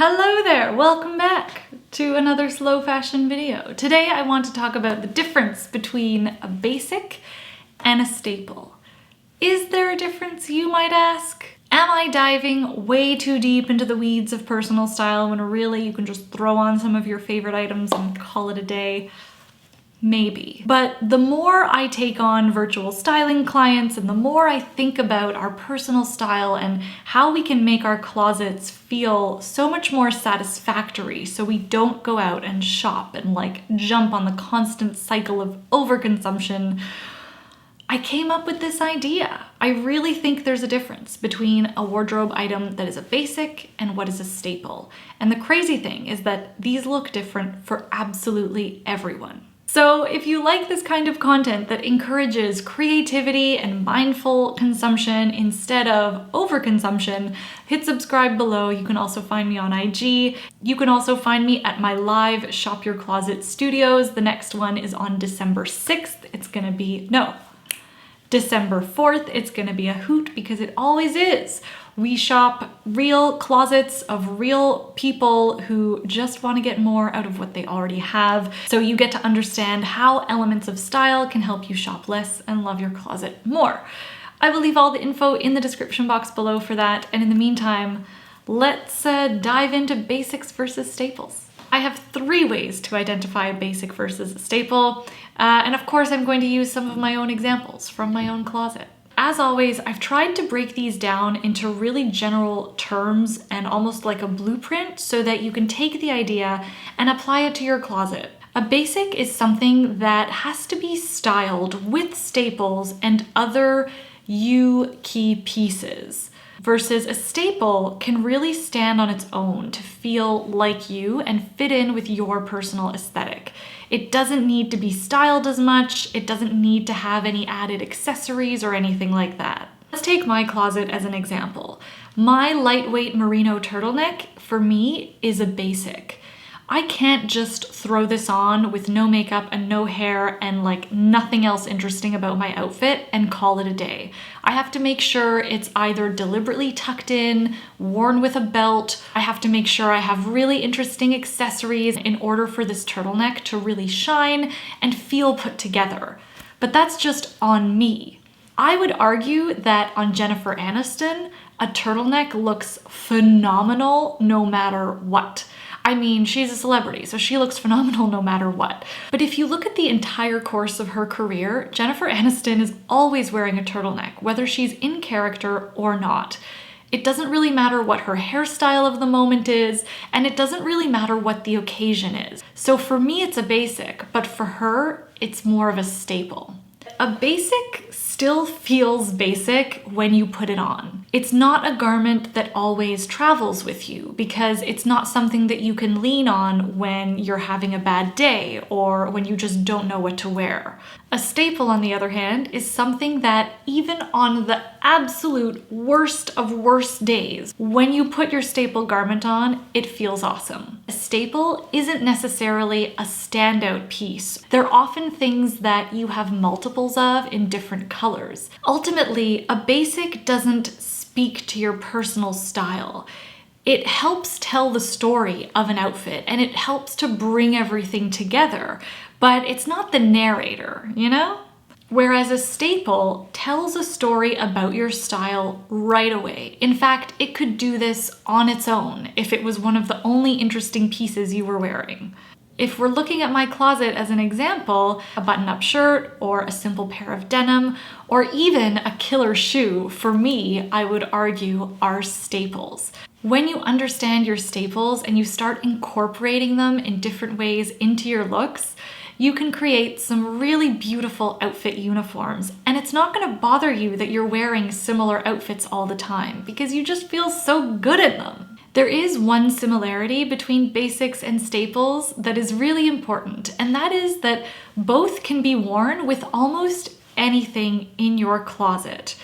Hello there, welcome back to another slow fashion video. Today I want to talk about the difference between a basic and a staple. Is there a difference, you might ask? Am I diving way too deep into the weeds of personal style when really you can just throw on some of your favorite items and call it a day? Maybe. But the more I take on virtual styling clients and the more I think about our personal style and how we can make our closets feel so much more satisfactory so we don't go out and shop and jump on the constant cycle of overconsumption, I came up with this idea. I really think there's a difference between a wardrobe item that is a basic and what is a staple. And the crazy thing is that these look different for absolutely everyone. So if you like this kind of content that encourages creativity and mindful consumption instead of overconsumption, hit subscribe below. You can also find me on IG. You can also find me at my live Shop Your Closet studios. The next one is on December 6th. December 4th. It's gonna be a hoot because it always is. We shop real closets of real people who just want to get more out of what they already have. So you get to understand how elements of style can help you shop less and love your closet more. I will leave all the info in the description box below for that. And in the meantime, let's dive into basics versus staples. I have 3 ways to identify a basic versus a staple. And of course, I'm going to use some of my own examples from my own closet. As always, I've tried to break these down into really general terms and almost like a blueprint so that you can take the idea and apply it to your closet. A basic is something that has to be styled with staples and other you key pieces, versus a staple can really stand on its own to feel like you and fit in with your personal aesthetic. It doesn't need to be styled as much. It doesn't need to have any added accessories or anything like that. Let's take my closet as an example. My lightweight merino turtleneck, for me, is a basic. I can't just throw this on with no makeup and no hair and nothing else interesting about my outfit and call it a day. I have to make sure it's either deliberately tucked in, worn with a belt. I have to make sure I have really interesting accessories in order for this turtleneck to really shine and feel put together. But that's just on me. I would argue that on Jennifer Aniston, a turtleneck looks phenomenal no matter what. I mean, she's a celebrity, so she looks phenomenal no matter what. But if you look at the entire course of her career, Jennifer Aniston is always wearing a turtleneck, whether she's in character or not. It doesn't really matter what her hairstyle of the moment is, and it doesn't really matter what the occasion is. So for me, it's a basic, but for her, it's more of a staple. A basic still feels basic when you put it on. It's not a garment that always travels with you because it's not something that you can lean on when you're having a bad day or when you just don't know what to wear. A staple, on the other hand, is something that even on the absolute worst of worst days, when you put your staple garment on, it feels awesome. A staple isn't necessarily a standout piece. They're often things that you have multiples of in different colors. Ultimately, a basic doesn't speak to your personal style. It helps tell the story of an outfit and it helps to bring everything together, but it's not the narrator, you know? Whereas a staple tells a story about your style right away. In fact, it could do this on its own if it was one of the only interesting pieces you were wearing. If we're looking at my closet as an example, a button-up shirt or a simple pair of denim or even a killer shoe, for me, I would argue are staples. When you understand your staples and you start incorporating them in different ways into your looks, you can create some really beautiful outfit uniforms. And it's not gonna bother you that you're wearing similar outfits all the time because you just feel so good in them. There is one similarity between basics and staples that is really important, and that is that both can be worn with almost anything in your closet.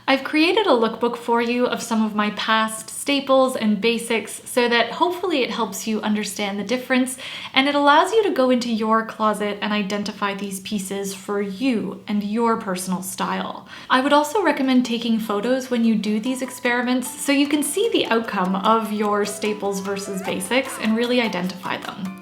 I've created a lookbook for you of some of my past staples and basics so that hopefully it helps you understand the difference and it allows you to go into your closet and identify these pieces for you and your personal style. I would also recommend taking photos when you do these experiments so you can see the outcome of your staples versus basics and really identify them.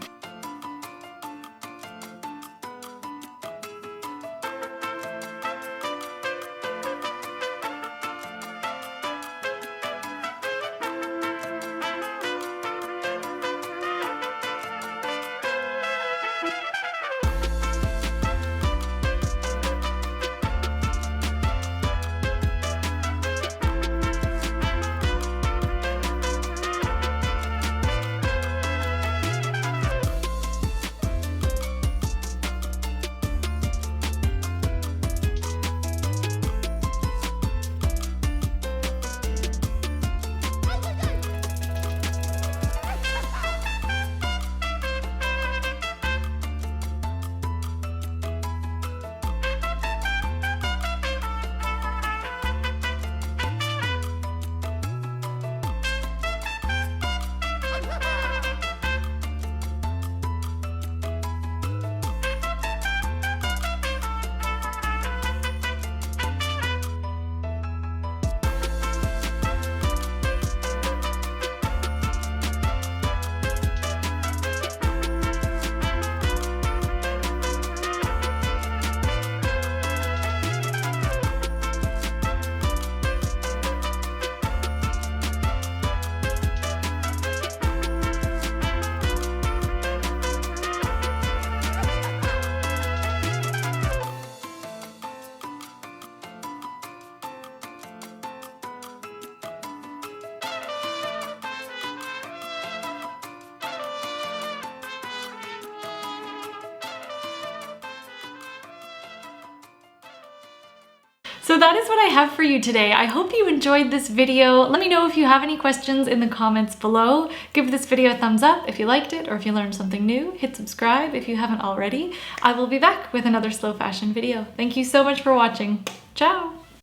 So that is what I have for you today. I hope you enjoyed this video. Let me know if you have any questions in the comments below. Give this video a thumbs up if you liked it or if you learned something new. Hit subscribe if you haven't already. I will be back with another slow fashion video. Thank you so much for watching. Ciao!